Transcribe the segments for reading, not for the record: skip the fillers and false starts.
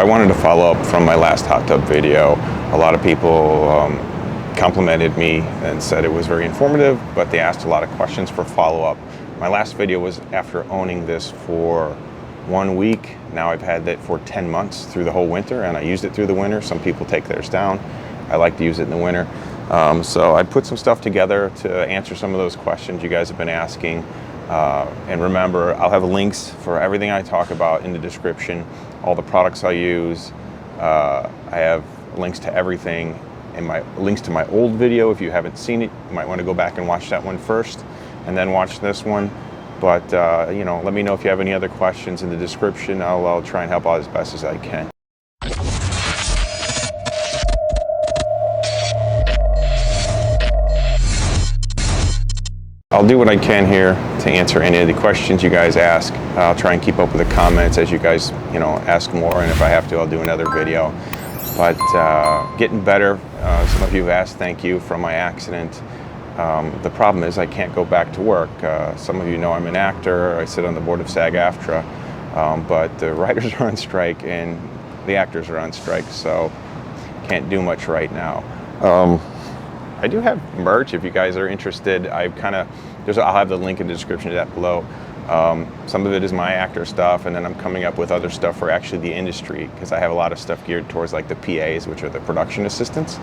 I wanted to follow up from my last hot tub video. A lot of people complimented me and said it was very informative, but they asked a lot of questions for follow-up. My last video was after owning this for 1 week. Now I've had that for 10 months through the whole winter, and I used it through the winter. Some people take theirs down. I like to use it in the winter. So I put some stuff together to answer some of those questions you guys have been asking. And remember, I'll have links for everything I talk about in the description, all the products I use. I have links to everything, and my links to my old video. If you haven't seen it, you might want to go back and watch that one first and then watch this one. But let me know if you have any other questions in the description. I'll try and help out as best as I can. I'll do what I can here to answer any of the questions you guys ask. I'll try and keep up with the comments as you guys, ask more, and if I have to, I'll do another video. But getting better. Some of you have asked, thank you, from my accident. The problem is I can't go back to work. Some of you know I'm an actor. I sit on the board of SAG-AFTRA, but the writers are on strike and the actors are on strike, so can't do much right now. I do have merch if you guys are interested. I'll have the link in the description to that below. Some of it is my actor stuff, and then I'm coming up with other stuff for actually the industry, because I have a lot of stuff geared towards like the PAs, which are the production assistants.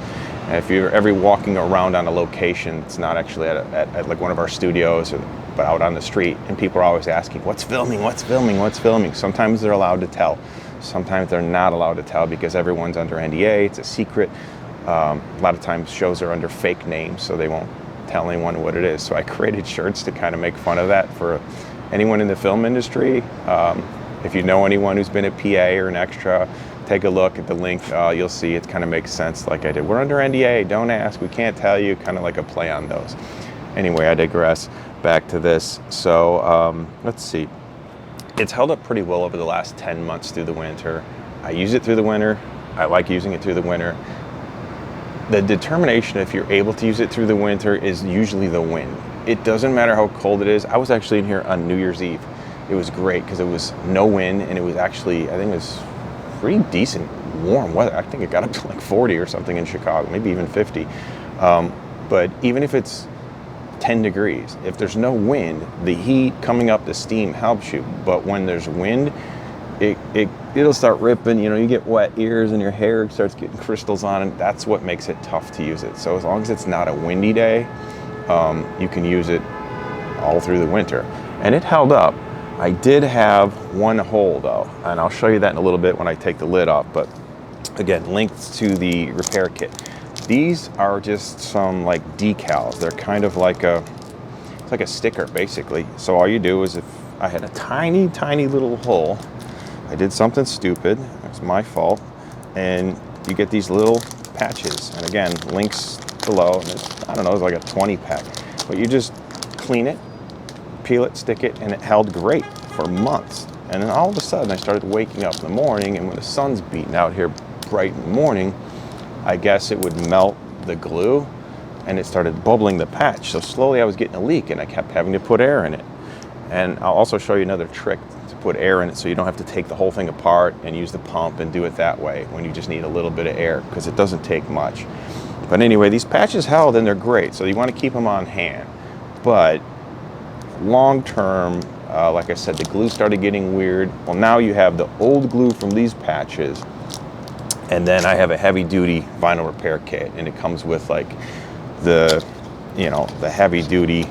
And if you're ever walking around on a location, it's not actually at like one of our studios, but out on the street, and people are always asking, what's filming, what's filming, what's filming? Sometimes they're allowed to tell. Sometimes they're not allowed to tell because everyone's under NDA, it's a secret. A lot of times shows are under fake names, so they won't tell anyone what it is. So I created shirts to kind of make fun of that for anyone in the film industry. If you know anyone who's been a PA or an extra, take a look at the link. You'll see it kind of makes sense like I did. We're under NDA, don't ask, we can't tell you, kind of like a play on those. Anyway, I digress. Back to this. So let's see. It's held up pretty well over the last 10 months through the winter. I use it through the winter. I like using it through the winter. The determination if you're able to use it through the winter is usually the wind. It doesn't matter how cold it is. I was actually in here on New Year's Eve. It was great because it was no wind, and it was actually, I think it was pretty decent warm weather. I think it got up to like 40 or something in Chicago, maybe even 50. But even if it's 10 degrees, if there's no wind, the heat coming up, the steam helps you. But when there's wind, it'll start ripping, you get wet ears and your hair starts getting crystals on it. That's what makes it tough to use it. So as long as it's not a windy day, you can use it all through the winter. And it held up. I did have one hole though, and I'll show you that in a little bit when I take the lid off. But again, links to the repair kit. These are just some like decals. They're kind of like it's like a sticker basically. So all you do is, if I had a tiny, tiny little hole, I did something stupid, it's my fault, and you get these little patches. And again, links below, and it's like a 20 pack. But you just clean it, peel it, stick it, and it held great for months. And then all of a sudden I started waking up in the morning, and when the sun's beating out here bright in the morning, I guess it would melt the glue and it started bubbling the patch. So slowly I was getting a leak, and I kept having to put air in it. And I'll also show you another trick to put air in it so you don't have to take the whole thing apart and use the pump and do it that way when you just need a little bit of air, because it doesn't take much. But anyway, these patches held, and they're great, so you want to keep them on hand. But long term, like I said, the glue started getting weird. Well, now you have the old glue from these patches, and then I have a heavy duty vinyl repair kit, and it comes with like the heavy duty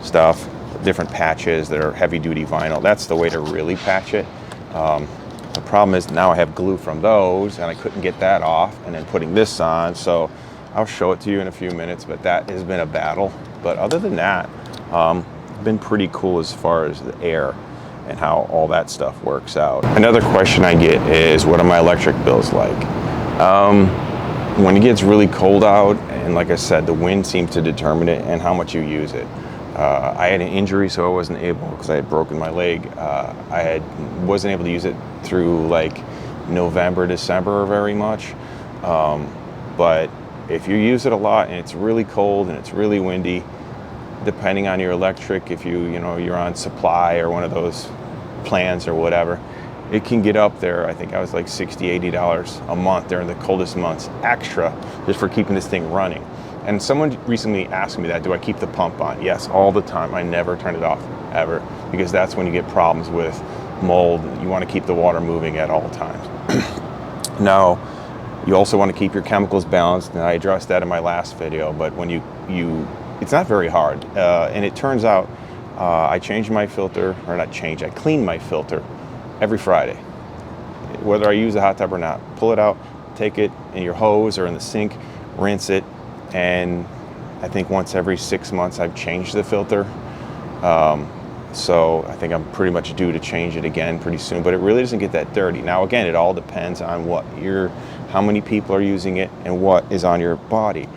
stuff, different patches that are heavy duty vinyl. That's the way to really patch it. The problem is now I have glue from those, and I couldn't get that off, and then putting this on. So I'll show it to you in a few minutes, but that has been a battle. But other than that, been pretty cool as far as the air and how all that stuff works out. Another question I get is, what are my electric bills like? When it gets really cold out, and like I said, the wind seems to determine it and how much you use it. I had an injury, so I wasn't able, because I had broken my leg. Wasn't able to use it through like November, December very much. But if you use it a lot and it's really cold and it's really windy, depending on your electric, if you're on supply or one of those plans or whatever, it can get up there. I think I was like $60-$80 a month during the coldest months extra just for keeping this thing running. And someone recently asked me that, do I keep the pump on? Yes, all the time. I never turn it off, ever, because that's when you get problems with mold. You want to keep the water moving at all times. Now, you also want to keep your chemicals balanced, and I addressed that in my last video, but when it's not very hard. And it turns out I change my filter, or not change, I clean my filter every Friday. Whether I use a hot tub or not, pull it out, take it in your hose or in the sink, rinse it, and I think once every 6 months I've changed the filter. So I think I'm pretty much due to change it again pretty soon, but it really doesn't get that dirty. Now again, it all depends on how many people are using it and what is on your body.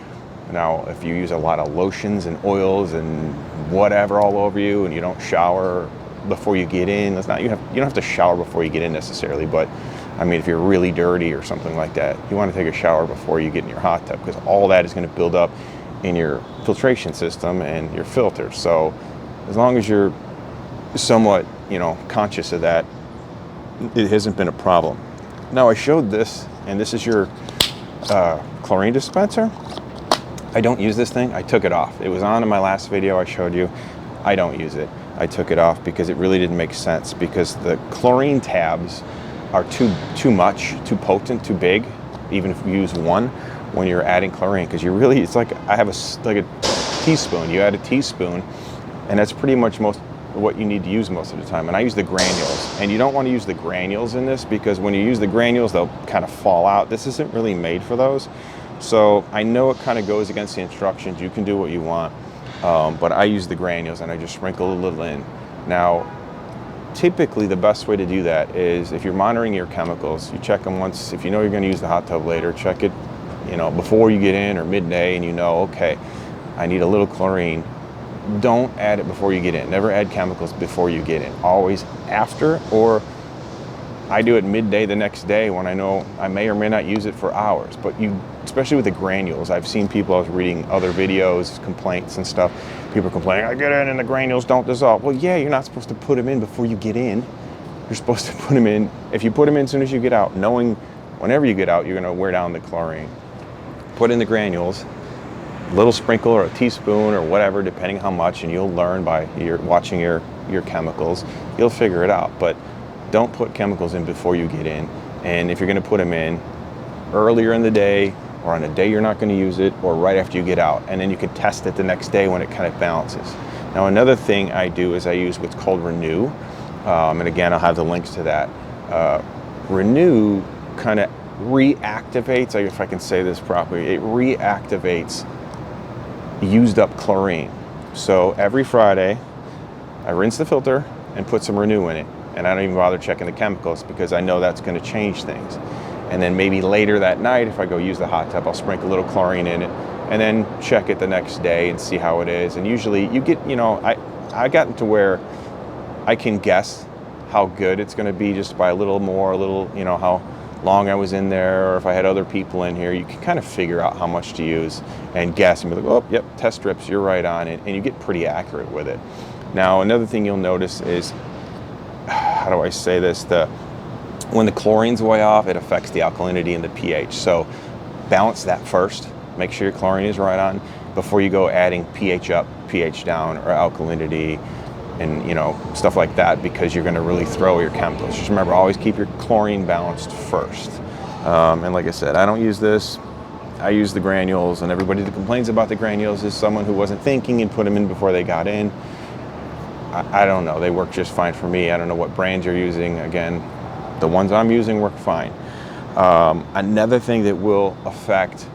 Now, if you use a lot of lotions and oils and whatever all over you, and you don't shower before you get in, you don't have to shower before you get in necessarily, but I mean, if you're really dirty or something like that, you want to take a shower before you get in your hot tub, because all that is going to build up in your filtration system and your filter. So as long as you're somewhat, conscious of that, it hasn't been a problem. Now, I showed this, and this is your chlorine dispenser. I don't use this thing. I took it off. It was on in my last video I showed you. I don't use it. I took it off because it really didn't make sense, because the chlorine tabs are too much, too potent, too big, even if you use one when you're adding chlorine, because it's like I have like a teaspoon. You add a teaspoon, and that's pretty much what you need to use most of the time. And I use the granules, and you don't want to use the granules in this, because when you use the granules, they'll kind of fall out. This isn't really made for those. So I know it kind of goes against the instructions. You can do what you want, but I use the granules, and I just sprinkle a little in. Now, typically the best way to do that is, if you're monitoring your chemicals, you check them once. If you know you're going to use the hot tub later, check it before you get in or midday, and okay, I need a little chlorine. Don't add it before you get in. Never add chemicals before you get in. Always after, or I do it midday the next day when I know I may or may not use it for hours. But especially with the granules, I've seen people, I was reading other videos, complaints and stuff, people complaining, I get in and the granules don't dissolve. Well, yeah, you're not supposed to put them in before you get in. You're supposed to put them in, if you put them in as soon as you get out, knowing whenever you get out, you're gonna wear down the chlorine. Put in the granules, a little sprinkle or a teaspoon or whatever, depending how much, and you'll learn by watching your chemicals. You'll figure it out, but don't put chemicals in before you get in. And if you're gonna put them in earlier in the day, or on a day you're not gonna use it, or right after you get out, and then you can test it the next day when it kind of balances. Now, another thing I do is I use what's called Renew, and again, I'll have the links to that. Renew kind of reactivates, if I can say this properly, it reactivates used up chlorine. So every Friday, I rinse the filter and put some Renew in it, and I don't even bother checking the chemicals, because I know that's going to change things. And then maybe later that night, if I go use the hot tub, I'll sprinkle a little chlorine in it, and then check it the next day and see how it is. And usually you get, I gotten to where I can guess how good it's going to be just by a little more, how long I was in there, or if I had other people in here. You can kind of figure out how much to use and guess and be like, oh, yep, test strips, you're right on it, and you get pretty accurate with it. Now, another thing you'll notice is, how do I say this, when the chlorine's way off, it affects the alkalinity and the pH. So balance that first. Make sure your chlorine is right on before you go adding pH up, pH down, or alkalinity, and stuff like that, because you're going to really throw your chemicals. Just remember, always keep your chlorine balanced first. And like I said, I don't use this. I use the granules, and everybody that complains about the granules is someone who wasn't thinking and put them in before they got in. I don't know. They work just fine for me. I don't know what brands you're using. Again, the ones I'm using work fine. Another thing that will affect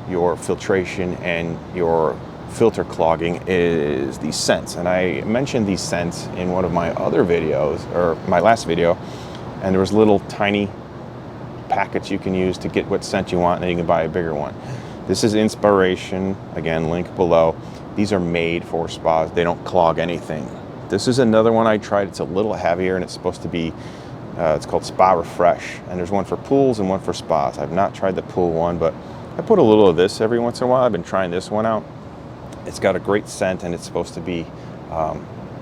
your filtration and your filter clogging is these scents. And I mentioned these scents in one of my other videos, or my last video, and there was little tiny packets you can use to get what scent you want, and then you can buy a bigger one. This is Inspiration, again, link below. These are made for spas. They don't clog anything. This is another one I tried. It's a little heavier, and it's supposed to be, it's called Spa Refresh. And there's one for pools and one for spas. I've not tried the pool one, but I put a little of this every once in a while. I've been trying this one out. It's got a great scent, and it's supposed to be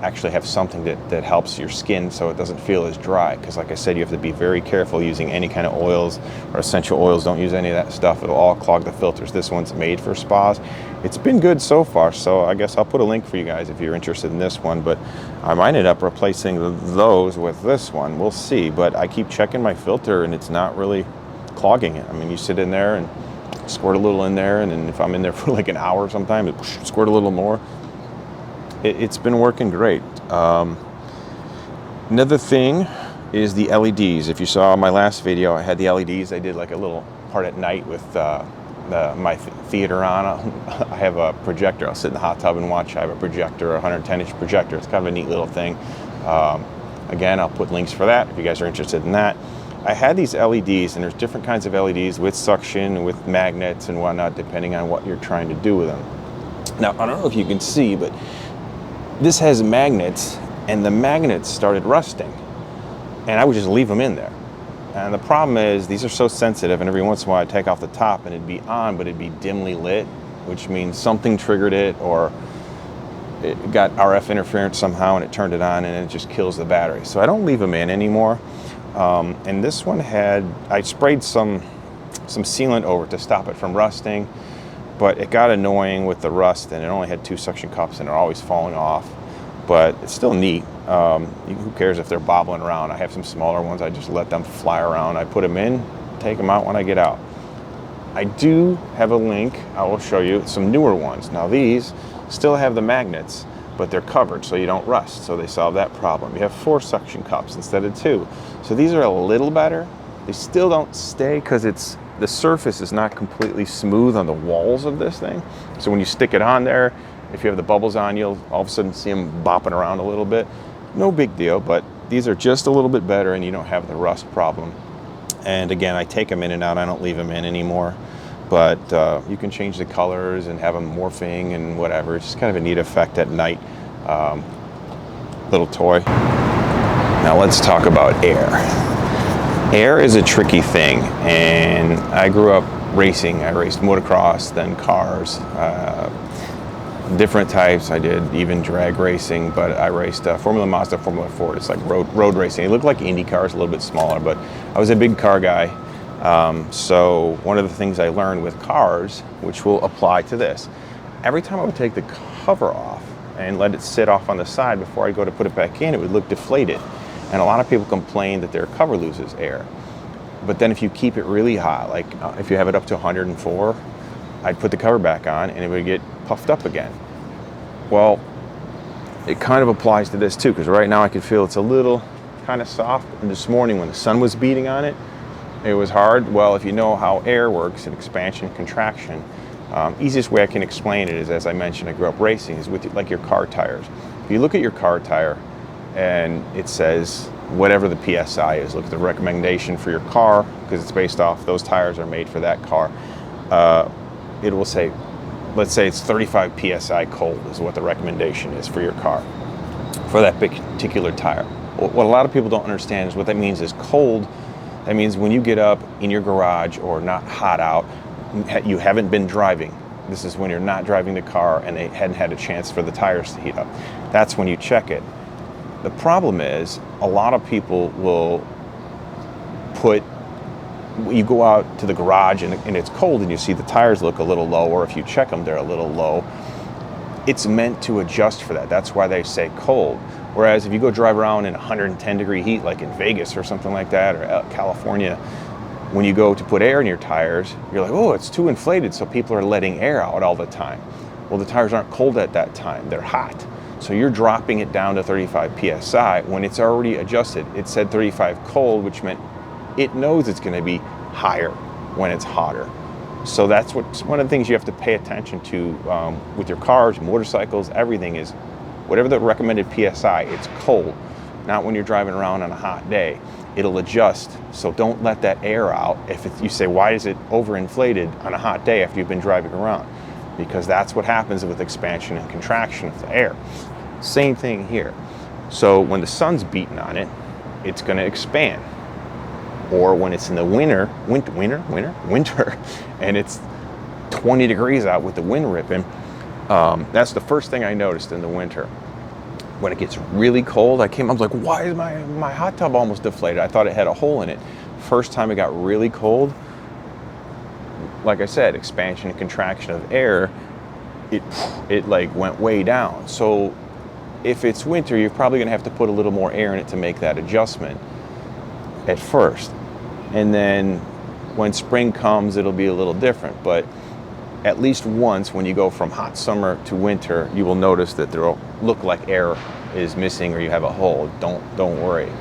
actually have something that helps your skin so it doesn't feel as dry. Because like I said, you have to be very careful using any kind of oils or essential oils. Don't use any of that stuff. It'll all clog the filters. This one's made for spas. It's been good so far, so I guess I'll put a link for you guys if you're interested in this one. But I might end up replacing those with this one. We'll see. But I keep checking my filter and it's not really clogging it. I mean, you sit in there and squirt a little in there, and then if I'm in there for like an hour sometime, it squirt a little more. It's been working great. Another thing is the LEDs. If you saw my last video, I had the LEDs. I did like a little part at night with my theater on. I have a projector. I'll sit in the hot tub and watch. I have a projector, a 110-inch projector. It's kind of a neat little thing. Again, I'll put links for that if you guys are interested in that. I had these LEDs, and there's different kinds of LEDs with suction, with magnets and whatnot, depending on what you're trying to do with them. Now, I don't know if you can see, but this has magnets, and the magnets started rusting, and I would just leave them in there. And the problem is these are so sensitive, and every once in a while I take off the top and it'd be on, but it'd be dimly lit, which means something triggered it, or it got RF interference somehow and it turned it on, and it just kills the battery. So I don't leave them in anymore. And this one I sprayed some sealant over to stop it from rusting, but it got annoying with the rust, and it only had 2 suction cups and they're always falling off. But it's still neat. Who cares if they're bobbling around? I have some smaller ones. I just let them fly around. I put them in, take them out when I get out. I do have a link. I will show you some newer ones. Now these still have the magnets, but they're covered so you don't rust. So they solve that problem. You have 4 suction cups instead of 2. So these are a little better. They still don't stay because the surface is not completely smooth on the walls of this thing. So when you stick it on there, if you have the bubbles on, you'll all of a sudden see them bopping around a little bit. No big deal, but these are just a little bit better, and you don't have the rust problem. And again, I take them in and out. I don't leave them in anymore. But you can change the colors and have them morphing and whatever. It's just kind of a neat effect at night. Little toy. Now let's talk about air. Air is a tricky thing, and I grew up racing. I raced motocross, then cars, different types. I did even drag racing, but I raced Formula Mazda, Formula Ford. It's like road racing. It looked like Indy cars, a little bit smaller, but I was a big car guy. So one of the things I learned with cars, which will apply to this, every time I would take the cover off and let it sit off on the side before I go to put it back in, it would look deflated. And a lot of people complain that their cover loses air. But then if you keep it really hot, like if you have it up to 104, I'd put the cover back on and it would get puffed up again. Well, it kind of applies to this too, because right now I can feel it's a little kind of soft. And this morning when the sun was beating on it, it was hard. Well, if you know how air works and expansion and contraction, easiest way I can explain it is, as I mentioned, I grew up racing, is with like your car tires. If you look at your car tire and it says whatever the PSI is, look at the recommendation for your car, because it's based off, those tires are made for that car. It will say, let's say it's 35 PSI cold is what the recommendation is for your car, for that particular tire. What a lot of people don't understand is what that means is cold. That means when you get up in your garage or not hot out, you haven't been driving. This is when you're not driving the car and they hadn't had a chance for the tires to heat up. That's when you check it. The problem is a lot of people will you go out to the garage and it's cold and you see the tires look a little low, or if you check them, they're a little low. It's meant to adjust for that. That's why they say cold. Whereas if you go drive around in 110 degree heat, like in Vegas or something like that, or California, when you go to put air in your tires, you're like, oh, it's too inflated, so people are letting air out all the time. Well, the tires aren't cold at that time, they're hot. So you're dropping it down to 35 PSI when it's already adjusted. It said 35 cold, which meant it knows it's gonna be higher when it's hotter. So that's one of the things you have to pay attention to with your cars, motorcycles, everything is whatever the recommended PSI, it's cold. Not when you're driving around on a hot day. It'll adjust, so don't let that air out. If you say, why is it overinflated on a hot day after you've been driving around? Because that's what happens with expansion and contraction of the air. Same thing here. So when the sun's beating on it, it's gonna expand. Or when it's in the winter, and it's 20 degrees out with the wind ripping, that's the first thing I noticed in the winter. when it gets really cold, I was like, why is my hot tub almost deflated? I thought it had a hole in it. First time it got really cold, like I said, expansion and contraction of air, it like went way down. So if it's winter, you're probably gonna have to put a little more air in it to make that adjustment at first. And then when spring comes, it'll be a little different. But at least once, when you go from hot summer to winter, you will notice that there'll look like air is missing or you have a hole. Don't worry.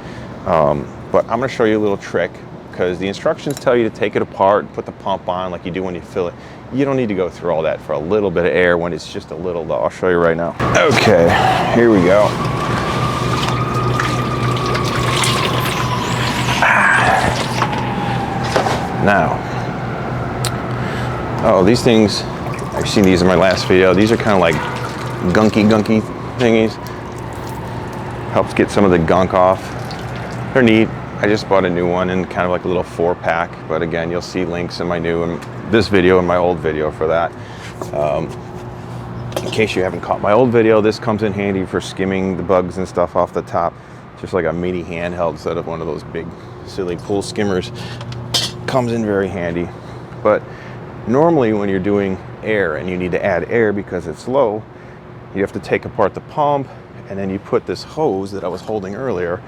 But I'm gonna show you a little trick, because the instructions tell you to take it apart, put the pump on like you do when you fill it. You don't need to go through all that for a little bit of air when it's just a little low. I'll show you right now. Okay, here we go. Now, oh, these things, I've seen these in my last video. These are kind of like gunky thingies. Helps get some of the gunk off. They're neat. I just bought a new one in kind of like a little 4-pack, but again, you'll see links in my new and this video and my old video for that. In case you haven't caught my old video, this comes in handy for skimming the bugs and stuff off the top. Just like a mini handheld instead of one of those big silly pool skimmers. Comes in very handy. But normally when you're doing air and you need to add air because it's low, you have to take apart the pump, and then you put this hose that I was holding earlier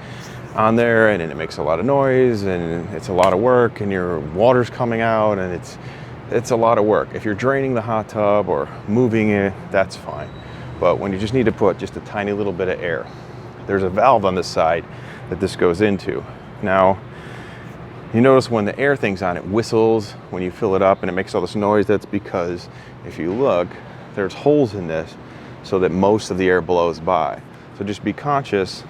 on there, and then it makes a lot of noise, and it's a lot of work, and your water's coming out, and it's a lot of work. If you're draining the hot tub or moving it, that's fine. But when you just need to put just a tiny little bit of air, there's a valve on the side that this goes into. Now, you notice when the air thing's on, it whistles when you fill it up and it makes all this noise. That's because if you look, there's holes in this so that most of the air blows by. So just be conscious.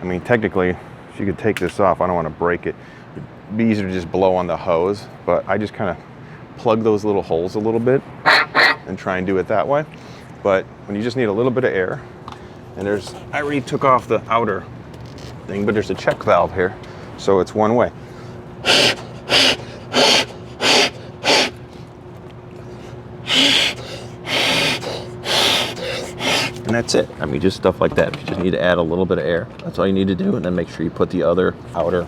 I mean, technically, if you could take this off, I don't want to break it. It'd be easier to just blow on the hose, but I just kind of plug those little holes a little bit and try and do it that way. But when you just need a little bit of air, and I already took off the outer thing, but there's a check valve here, so it's one way. And that's it. I mean, just stuff like that. You just need to add a little bit of air. That's all you need to do. And then make sure you put the other outer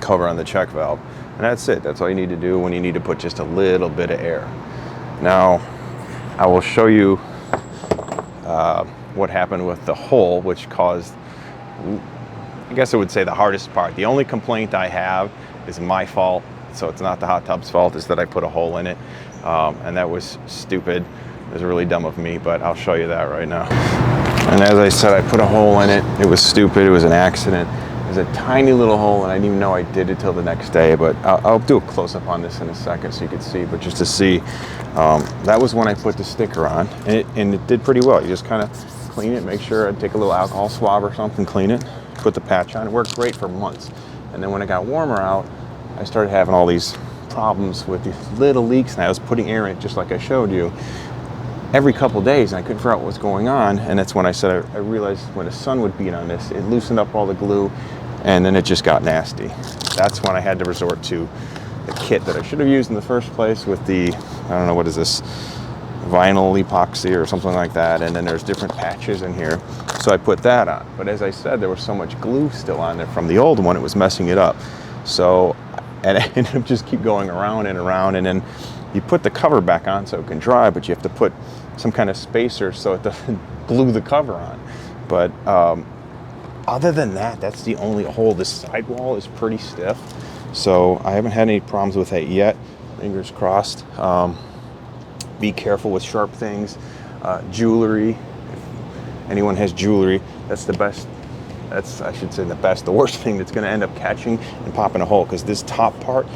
cover on the check valve. And that's it. That's all you need to do when you need to put just a little bit of air. Now, I will show you what happened with the hole, which caused, I guess I would say, the hardest part. The only complaint I have is my fault. So it's not the hot tub's fault, is that I put a hole in it. And that was stupid. It was really dumb of me, but I'll show you that right now. And as I said, I put a hole in it. It was stupid. It was an accident. It was a tiny little hole, and I didn't even know I did it till the next day. But I'll do a close-up on this in a second so you can see. But just to see, that was when I put the sticker on, and it did pretty well. You just kind of clean it, make sure I'd take a little alcohol swab or something, clean it, put the patch on. It worked great for months. And then when it got warmer out, I started having all these problems with these little leaks, and I was putting air in it just like I showed you every couple days, and I couldn't figure out what was going on. And that's when I said I realized when the sun would beat on this, it loosened up all the glue, and then it just got nasty. That's when I had to resort to the kit that I should have used in the first place with the, I don't know, what is this, vinyl epoxy or something like that. And then there's different patches in here, so I put that on. But as I said, there was so much glue still on there from the old one, it was messing it up. So, and I ended up just keep going around and around, and then you put the cover back on so it can dry, but you have to put some kind of spacer so it doesn't glue the cover on. But other than that, that's the only hole. This sidewall is pretty stiff, so I haven't had any problems with that yet. Fingers crossed. Be careful with sharp things. Jewelry, if anyone has jewelry, that's the best. That's, I should say, the worst thing that's going to end up catching and popping a hole, because this top part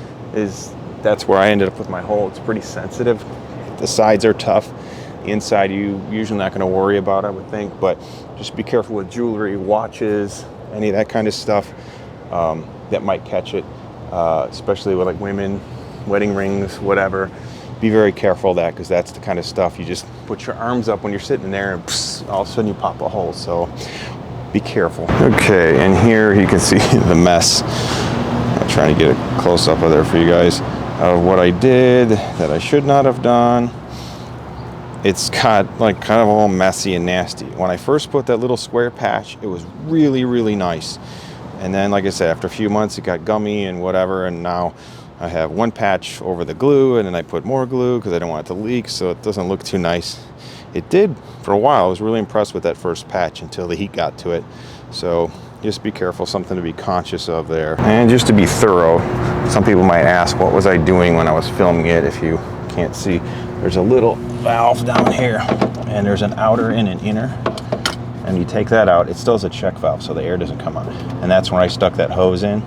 that's where I ended up with my hole. It's pretty sensitive. The sides are tough. The inside, you usually not going to worry about, I would think, but just be careful with jewelry, watches, any of that kind of stuff that might catch it, especially with like women, wedding rings, whatever. Be very careful of that, because that's the kind of stuff you just put your arms up when you're sitting there and pss, all of a sudden you pop a hole. So be careful. Okay, and here you can see the mess. I'm trying to get a close up of there for you guys of what I did that I should not have done. it's got like kind of all messy and nasty. When I first put that little square patch, it was really, really nice. And then, like I said, after a few months, it got gummy and whatever. And now I have one patch over the glue, and then I put more glue because I don't want it to leak, so it doesn't look too nice. It did for a while. I was really impressed with that first patch until the heat got to it. So just be careful, something to be conscious of there. And just to be thorough, some people might ask, what was I doing when I was filming it? If you can't see, there's a little valve down here, and there's an outer and an inner. And you take that out, it still has a check valve, so the air doesn't come out. And that's when I stuck that hose in.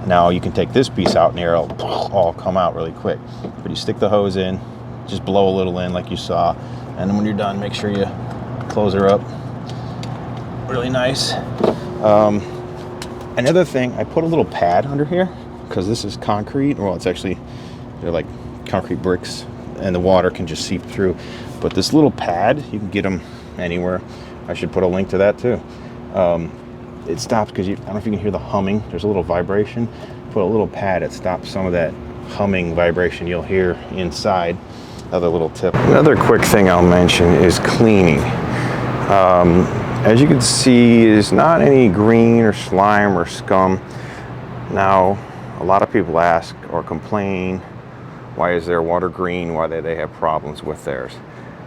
Now you can take this piece out and the air will all come out really quick. But you stick the hose in, just blow a little in like you saw. And then when you're done, make sure you close her up really nice. Another thing, I put a little pad under here because this is concrete. Well, it's actually, they're like concrete bricks and the water can just seep through. But this little pad, you can get them anywhere. I should put a link to that too. It stops because I don't know if you can hear the humming. There's a little vibration. Put a little pad, it stops some of that humming vibration you'll hear inside. Another little tip. Another quick thing I'll mention is cleaning. As you can see, there's not any green or slime or scum. Now, a lot of people ask or complain, why is their water green? Why do they have problems with theirs?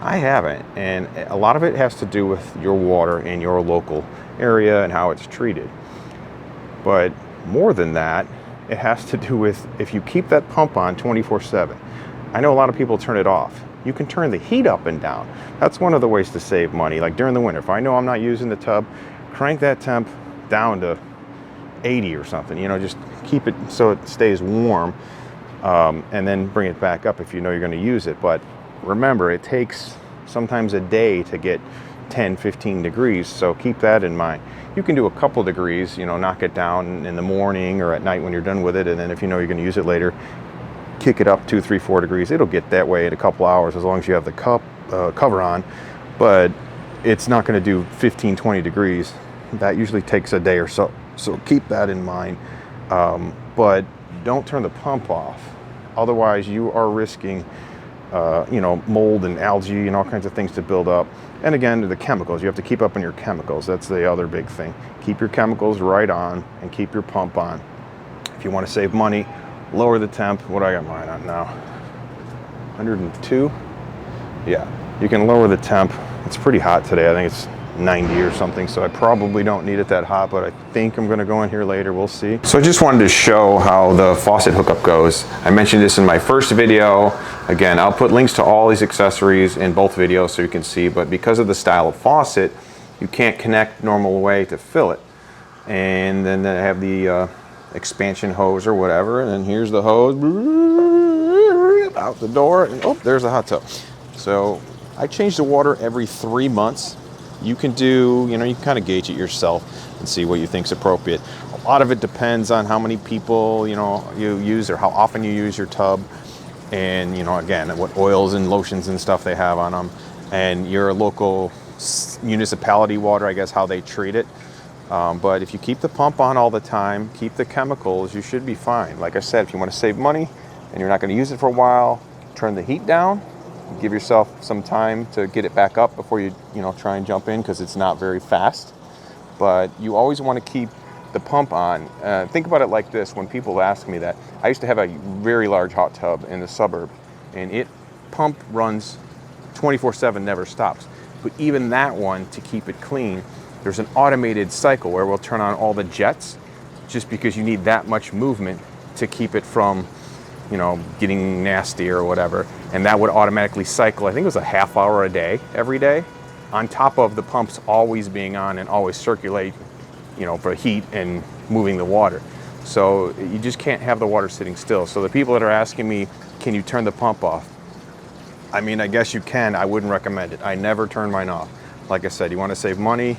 I haven't, and a lot of it has to do with your water in your local area and how it's treated. But more than that, it has to do with if you keep that pump on 24/7. I know a lot of people turn it off. You can turn the heat up and down. That's one of the ways to save money. Like during the winter, if I know I'm not using the tub, crank that temp down to 80 or something. You know, just keep it so it stays warm, and then bring it back up if you know you're going to use it. But remember, it takes sometimes a day to get 10, 15 degrees, so keep that in mind. You can do a couple degrees, you know, knock it down in the morning or at night when you're done with it, and then if you know you're going to use it later, kick it up 2, 3, 4 degrees. It'll get that way in a couple hours as long as you have the cover on, but it's not going to do 15, 20 degrees. That usually takes a day or so, so keep that in mind. But don't turn the pump off. Otherwise, you are risking you know, mold and algae and all kinds of things to build up. And again, the chemicals, you have to keep up on your chemicals. That's the other big thing. Keep your chemicals right on and keep your pump on. If you want to save money, lower the temp. What do I got mine on now? 102? Yeah, you can lower the temp. It's pretty hot today. I think it's 90 or something, so I probably don't need it that hot, but I think I'm gonna go in here later, we'll see. So I just wanted to show how the faucet hookup goes. I mentioned this in my first video. Again, I'll put links to all these accessories in both videos so you can see, but because of the style of faucet, you can't connect normal way to fill it. And then I have the expansion hose or whatever, and then here's the hose, out the door, and oh, there's the hot tub. So I change the water every 3 months. You can do, you know, you can kind of gauge it yourself and see what you think is appropriate. A lot of it depends on how many people, you know, you use or how often you use your tub. And, you know, again, what oils and lotions and stuff they have on them. And your local municipality water, I guess, how they treat it. But if you keep the pump on all the time, keep the chemicals, you should be fine. Like I said, if you want to save money and you're not going to use it for a while, turn the heat down. Give yourself some time to get it back up before you try and jump in, because it's not very fast. But you always want to keep the pump on. Think about it like this. When people ask me that, I used to have a very large hot tub in the suburb, and it pump runs 24/7, never stops. But even that one, to keep it clean, there's an automated cycle where we'll turn on all the jets, just because you need that much movement to keep it from getting nasty or whatever. And that would automatically cycle, I think it was a half hour a day, every day, on top of the pumps always being on and always circulate, for heat and moving the water. So you just can't have the water sitting still. So the people that are asking me, can you turn the pump off? I mean, I guess you can. I wouldn't recommend it. I never turn mine off. Like I said, you want to save money,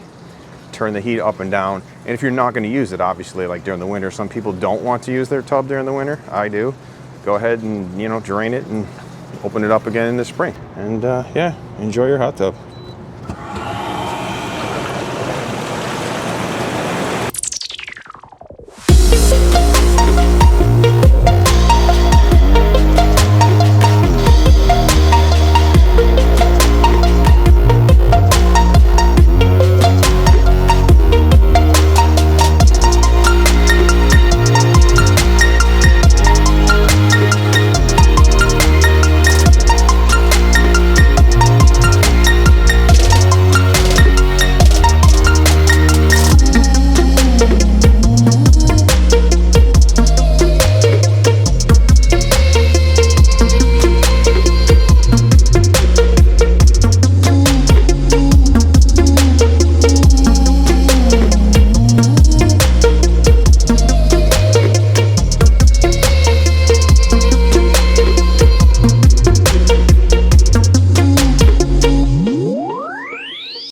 turn the heat up and down. And if you're not going to use it, obviously, like during the winter, some people don't want to use their tub during the winter. I do. Go ahead and, drain it and open it up again in the spring. And yeah, enjoy your hot tub.